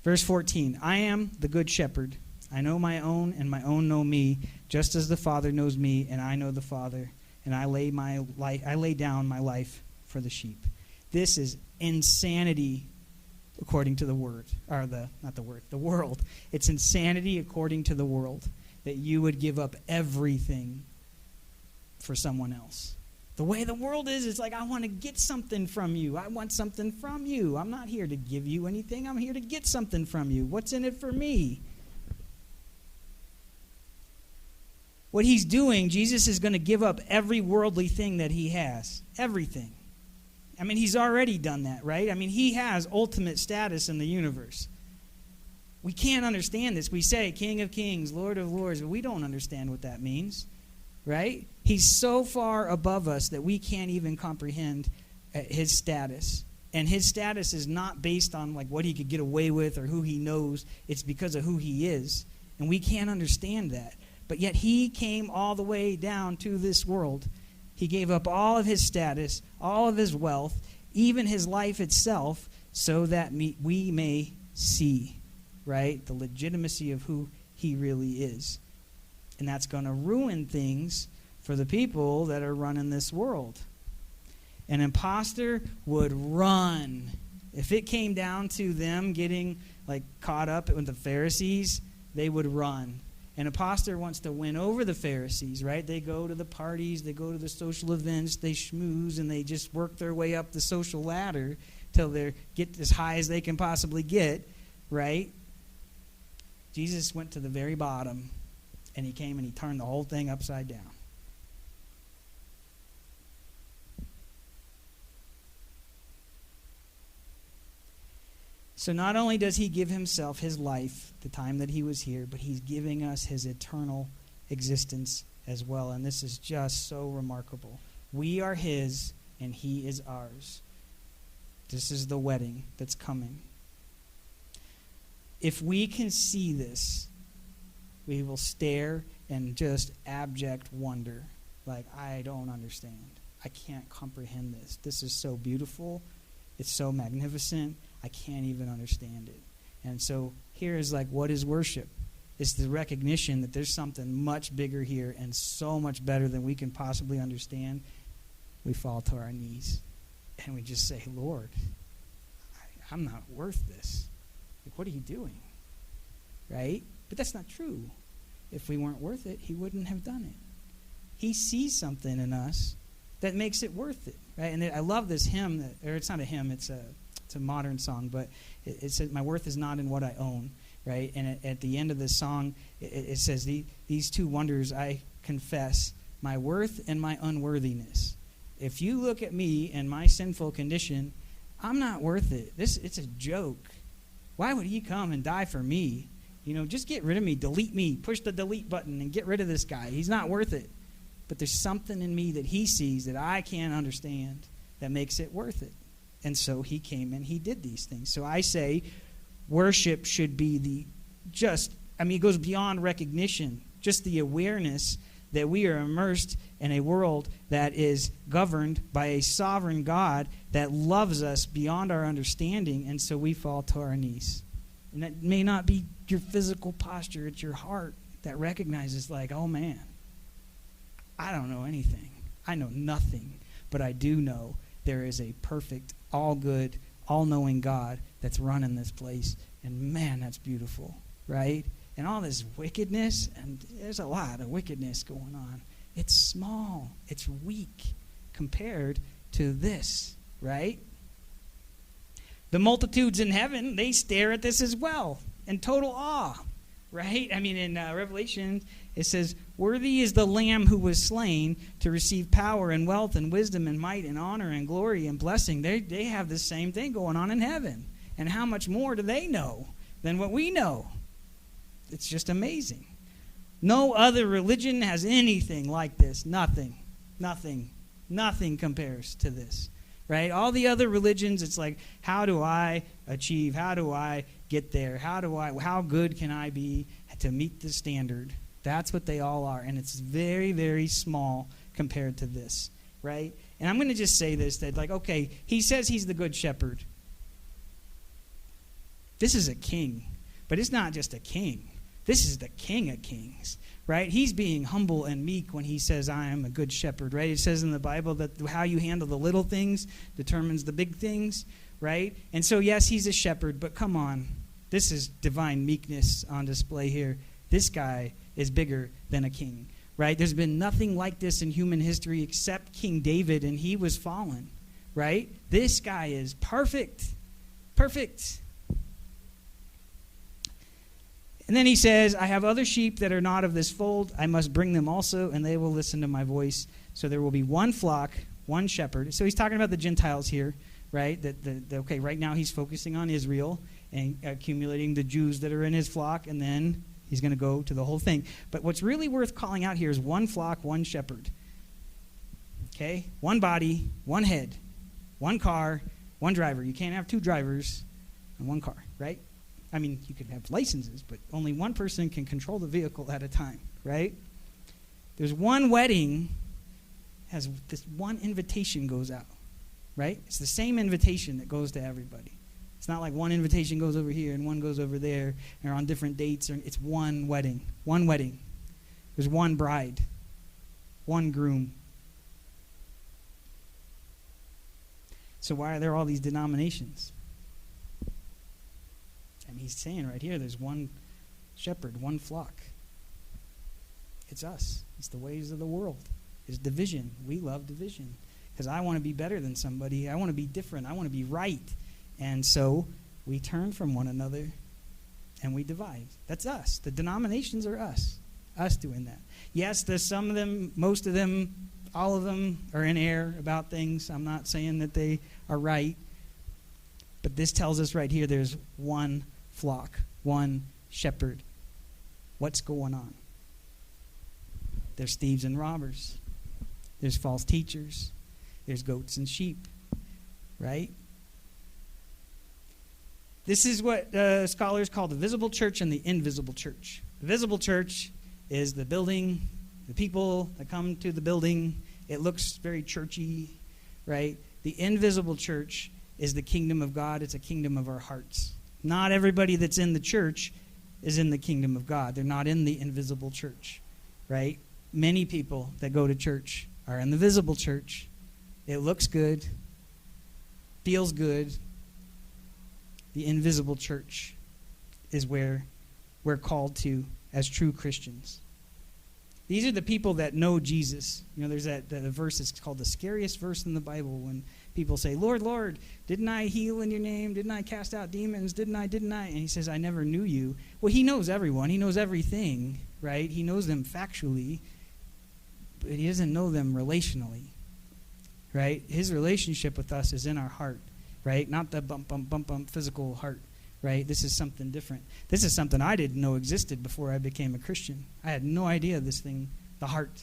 Verse 14, I am the good shepherd. I know my own, and my own know me, just as the Father knows me, and I know the Father, and I lay down my life for the sheep. This is insanity according to the world. It's insanity according to the world that you would give up everything for someone else. The way the world is, it's like, I want to get something from you. I want something from you. I'm not here to give you anything. I'm here to get something from you. What's in it for me? What he's doing, Jesus is going to give up every worldly thing that he has. Everything. I mean, he's already done that, right? I mean, he has ultimate status in the universe. We can't understand this. We say King of Kings, Lord of Lords, but we don't understand what that means, right? He's so far above us that we can't even comprehend his status. And his status is not based on like what he could get away with or who he knows. It's because of who he is. And we can't understand that. But yet he came all the way down to this world. He gave up all of his status, all of his wealth, even his life itself, so that we may see, right? The legitimacy of who he really is. And that's going to ruin things for the people that are running this world. An imposter would run. If it came down to them getting caught up with the Pharisees, they would run. An imposter wants to win over the Pharisees, right? They go to the parties, they go to the social events, they schmooze, and they just work their way up the social ladder till they get as high as they can possibly get, right? Jesus went to the very bottom, and he came and he turned the whole thing upside down. So not only does he give himself his life, the time that he was here, but he's giving us his eternal existence as well. And this is just so remarkable. We are his, and he is ours. This is the wedding that's coming. If we can see this, we will stare in just abject wonder. I don't understand. I can't comprehend this. This is so beautiful. It's so magnificent. I can't even understand it. And so here is what is worship? It's the recognition that there's something much bigger here and so much better than we can possibly understand. We fall to our knees and we just say, Lord, I'm not worth this. What are you doing? Right? But that's not true. If we weren't worth it, he wouldn't have done it. He sees something in us that makes it worth it. Right? And I love this hymn, or it's not a hymn, it's a modern song, but it says, my worth is not in what I own, right? And at the end of this song, it says, these two wonders I confess, my worth and my unworthiness. If you look at me and my sinful condition, I'm not worth it. It's a joke. Why would he come and die for me? Just get rid of me, delete me, push the delete button and get rid of this guy. He's not worth it. But there's something in me that he sees that I can't understand that makes it worth it. And so he came and he did these things. So I say worship should be it goes beyond recognition, just the awareness that we are immersed in a world that is governed by a sovereign God that loves us beyond our understanding, and so we fall to our knees. And that may not be your physical posture, it's your heart that recognizes oh man, I don't know anything. I know nothing, but I do know there is a perfect, all-good, all-knowing God that's running this place. And man, that's beautiful, right? And all this wickedness, and there's a lot of wickedness going on. It's small. It's weak compared to this, right? The multitudes in heaven, they stare at this as well in total awe, right? In Revelation, it says, worthy is the Lamb who was slain to receive power and wealth and wisdom and might and honor and glory and blessing. They have the same thing going on in heaven. And how much more do they know than what we know? It's just amazing. No other religion has anything like this. Nothing compares to this, right? All the other religions, it's how do I achieve? How do I get there? How good can I be to meet the standard? That's what they all are, and it's very, very small compared to this, right? And I'm going to just say this, that okay, he says he's the good shepherd. This is a king, but it's not just a king. This is the King of Kings, right? He's being humble and meek when he says, I am a good shepherd, right? It says in the Bible that how you handle the little things determines the big things, right? And so, yes, he's a shepherd, but come on. This is divine meekness on display here. This guy is bigger than a king, right? There's been nothing like this in human history except King David, and he was fallen, right? This guy is perfect. Perfect. And then he says, I have other sheep that are not of this fold. I must bring them also, and they will listen to my voice. So there will be one flock, one shepherd. So he's talking about the Gentiles here, right? Okay, right now he's focusing on Israel and accumulating the Jews that are in his flock, and then he's going to go to the whole thing. But what's really worth calling out here is one flock, one shepherd. Okay? One body, one head, one car, one driver. You can't have two drivers and one car, right? You can have licenses, but only one person can control the vehicle at a time, right? There's one wedding, has this one invitation goes out, right? It's the same invitation that goes to everybody. It's not like one invitation goes over here and one goes over there, and are on different dates. It's one wedding. One wedding. There's one bride. One groom. So why are there all these denominations? And he's saying right here, there's one shepherd, one flock. It's us. It's the ways of the world. It's division. We love division. Because I want to be better than somebody. I want to be different. I want to be right. And so we turn from one another and we divide. That's us. The denominations are us. Us doing that. Yes, there's some of them, most of them, all of them are in error about things. I'm not saying that they are right. But this tells us right here there's one flock, one shepherd. What's going on? There's thieves and robbers. There's false teachers. There's goats and sheep. Right? This is what scholars call the visible church and the invisible church. The visible church is the building, the people that come to the building. It looks very churchy, right? The invisible church is the kingdom of God. It's a kingdom of our hearts. Not everybody that's in the church is in the kingdom of God. They're not in the invisible church, right? Many people that go to church are in the visible church. It looks good, feels good. The invisible church is where we're called to as true Christians. These are the people that know Jesus. You know, there's that verse, it's called the scariest verse in the Bible, when people say, Lord, Lord, didn't I heal in your name? Didn't I cast out demons? Didn't I? And he says, I never knew you. Well, he knows everyone. He knows everything, right? He knows them factually, but he doesn't know them relationally, right? His relationship with us is in our heart, right? Not the bump, bump, bump, bump physical heart, right? This is something different. This is something I didn't know existed before I became a Christian. I had no idea this thing, the heart,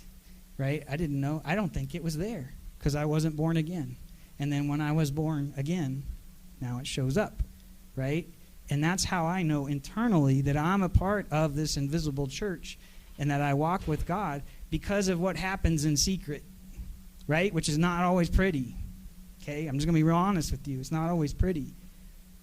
right? I didn't know. I don't think it was there because I wasn't born again. And then when I was born again, now it shows up, right? And that's how I know internally that I'm a part of this invisible church and that I walk with God because of what happens in secret, right? Which is not always pretty, okay? I'm just going to be real honest with you. It's not always pretty.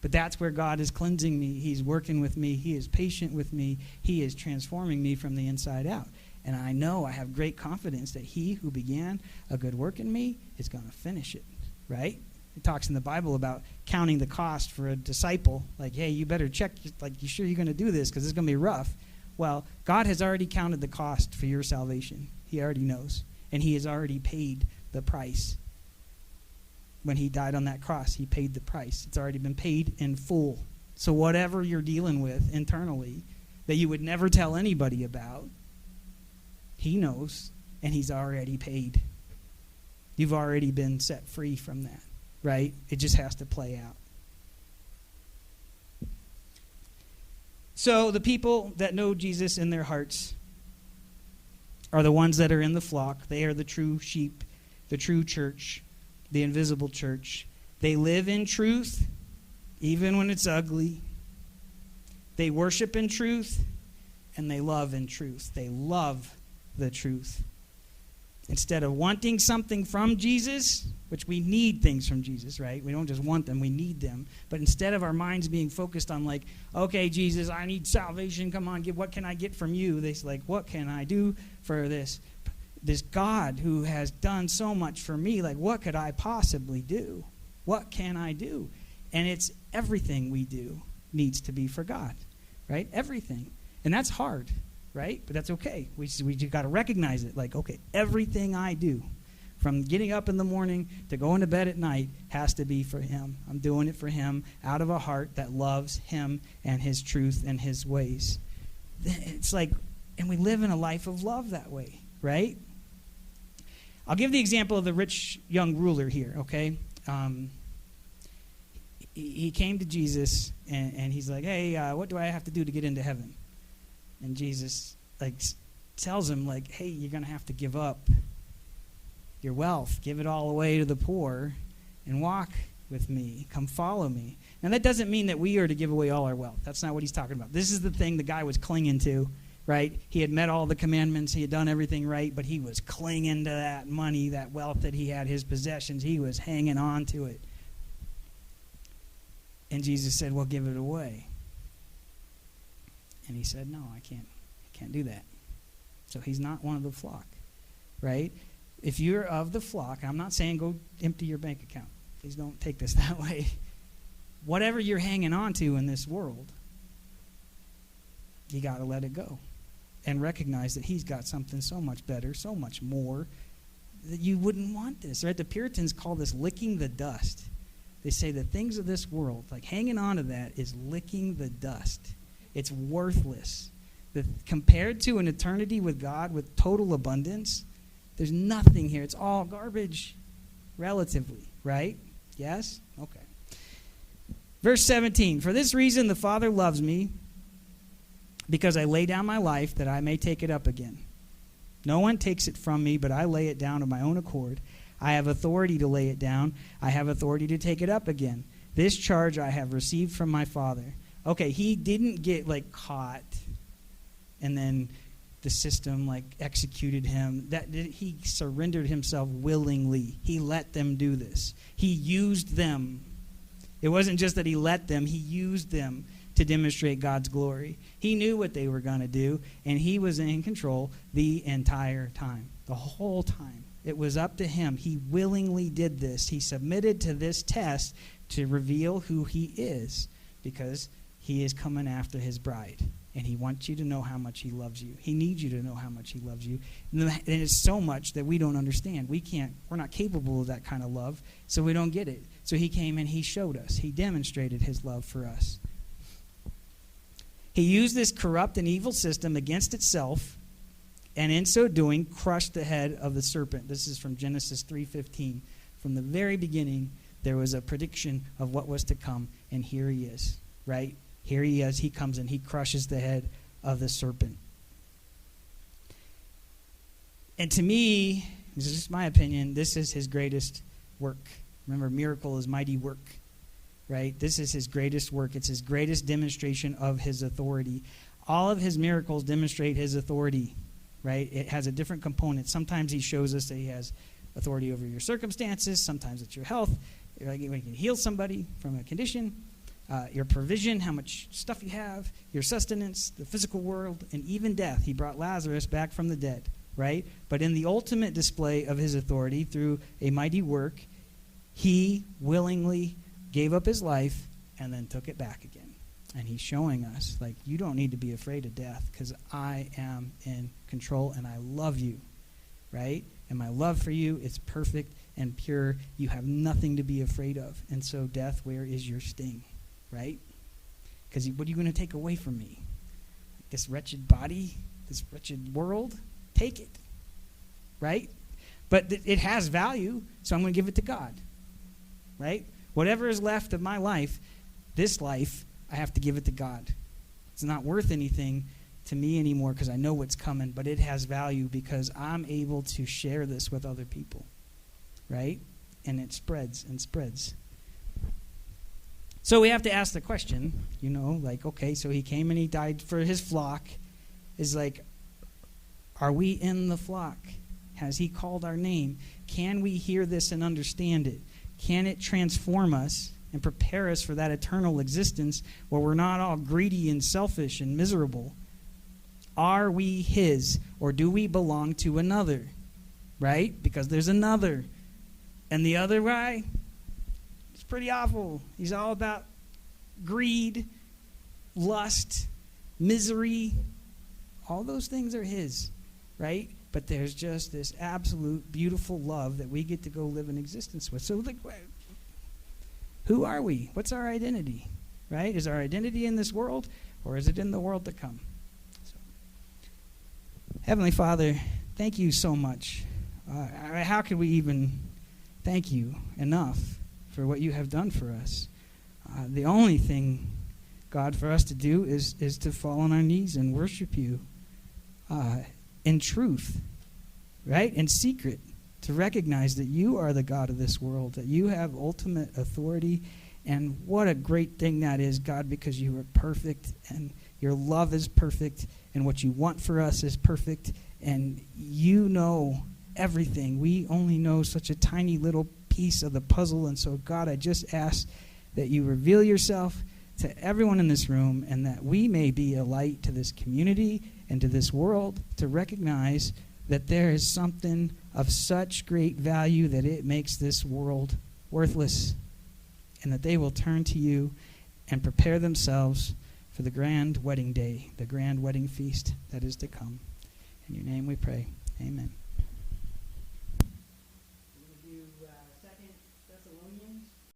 But that's where God is cleansing me. He's working with me. He is patient with me. He is transforming me from the inside out. And I know, I have great confidence that he who began a good work in me is going to finish it, right? It talks in the Bible about counting the cost for a disciple. Like, hey, you better check, like, you sure you're going to do this because it's going to be rough. Well, God has already counted the cost for your salvation. He already knows. And he has already paid the price. When he died on that cross, he paid the price. It's already been paid in full. So whatever you're dealing with internally that you would never tell anybody about, he knows, and he's already paid. You've already been set free from that, right? It just has to play out. So the people that know Jesus in their hearts are the ones that are in the flock. They are the true sheep, the true church, the invisible church. They live in truth, even when it's ugly. They worship in truth, and they love in truth. They love the truth. Instead of wanting something from Jesus, which we need things from Jesus, right? We don't just want them, we need them. But instead of our minds being focused on like, okay, Jesus, I need salvation. Come on, what can I get from you? They say, like, what can I do for this God who has done so much for me? Like, what could I possibly do? What can I do? And it's everything we do needs to be for God, right? Everything. And that's hard, right? But that's okay. We just got to recognize it. Like, okay, everything I do, from getting up in the morning to going to bed at night, has to be for him. I'm doing it for him out of a heart that loves him and his truth and his ways. It's like, and we live in a life of love that way, right? I'll give the example of the rich young ruler here, okay? He came to Jesus, and he's like, hey, what do I have to do to get into heaven? And Jesus tells him, like, hey, you're going to have to give up your wealth. Give it all away to the poor and walk with me. Come follow me. Now, that doesn't mean that we are to give away all our wealth. That's not what he's talking about. This is the thing the guy was clinging to. Right? He had met all the commandments. He had done everything right, but he was clinging to that money, that wealth that he had, his possessions. He was hanging on to it. And Jesus said, well, give it away. And he said, no, I can't do that. So he's not one of the flock, right? If you're of the flock, I'm not saying go empty your bank account. Please don't take this that way. Whatever you're hanging on to in this world, you got to let it go and recognize that he's got something so much better, so much more, that you wouldn't want this, right? The Puritans call this licking the dust. They say the things of this world, like hanging on to that, is licking the dust. It's worthless. Compared to an eternity with God with total abundance, there's nothing here. It's all garbage, relatively, right? Yes? Okay. Verse 17, for this reason the Father loves me, because I lay down my life that I may take it up again. No one takes it from me, but I lay it down of my own accord. I have authority to lay it down. I have authority to take it up again. This charge I have received from my Father. Okay, he didn't get caught and then the system executed him. He surrendered himself willingly. He let them do this. He used them. It wasn't just that he let them, he used them to demonstrate God's glory. He knew what they were going to do, and he was in control the entire time, the whole time. It was up to him. He willingly did this. He submitted to this test to reveal who he is, because he is coming after his bride, and he wants you to know how much he loves you. He needs you to know how much he loves you. And it's so much that we don't understand. We're not capable of that kind of love, so we don't get it. So he came and he showed us. He demonstrated his love for us. He used this corrupt and evil system against itself, and in so doing, crushed the head of the serpent. This is from Genesis 3:15. From the very beginning, there was a prediction of what was to come, and here he is, right? Here he is. He comes and he crushes the head of the serpent. And to me, this is just my opinion, this is his greatest work. Remember, miracle is mighty work. Right? This is his greatest work. It's his greatest demonstration of his authority. All of his miracles demonstrate his authority, right? It has a different component. Sometimes he shows us that he has authority over your circumstances. Sometimes it's your health. When he can heal somebody from a condition, your provision, how much stuff you have, your sustenance, the physical world, and even death. He brought Lazarus back from the dead, right? But in the ultimate display of his authority through a mighty work, he willingly gave up his life, and then took it back again. And he's showing us, you don't need to be afraid of death, because I am in control, and I love you, right? And my love for you is perfect and pure. You have nothing to be afraid of. And so, death, where is your sting, right? Because what are you going to take away from me? This wretched body, this wretched world? Take it, right? But it has value, so I'm going to give it to God, right? Whatever is left of my life, this life, I have to give it to God. It's not worth anything to me anymore because I know what's coming, but it has value because I'm able to share this with other people, right? And it spreads and spreads. So we have to ask the question, okay, so he came and he died for his flock. Is are we in the flock? Has he called our name? Can we hear this and understand it? Can it transform us and prepare us for that eternal existence where we're not all greedy and selfish and miserable? Are we his, or do we belong to another? Right? Because there's another. And the other guy, it's pretty awful. He's all about greed, lust, misery. All those things are his, right? But there's just this absolute beautiful love that we get to go live in existence with. So, who are we? What's our identity? Right? Is our identity in this world, or is it in the world to come? So, Heavenly Father, thank you so much. How could we even thank you enough for what you have done for us? The only thing, God, for us to do is to fall on our knees and worship you. In truth, right? In secret, to recognize that you are the God of this world, that you have ultimate authority, and what a great thing that is, God, because you are perfect, and your love is perfect, and what you want for us is perfect, and you know everything. We only know such a tiny little piece of the puzzle, and so, God, I just ask that you reveal yourself to everyone in this room, and that we may be a light to this community and to this world to recognize that there is something of such great value that it makes this world worthless, and that they will turn to you and prepare themselves for the grand wedding day, the grand wedding feast that is to come. In your name we pray. Amen.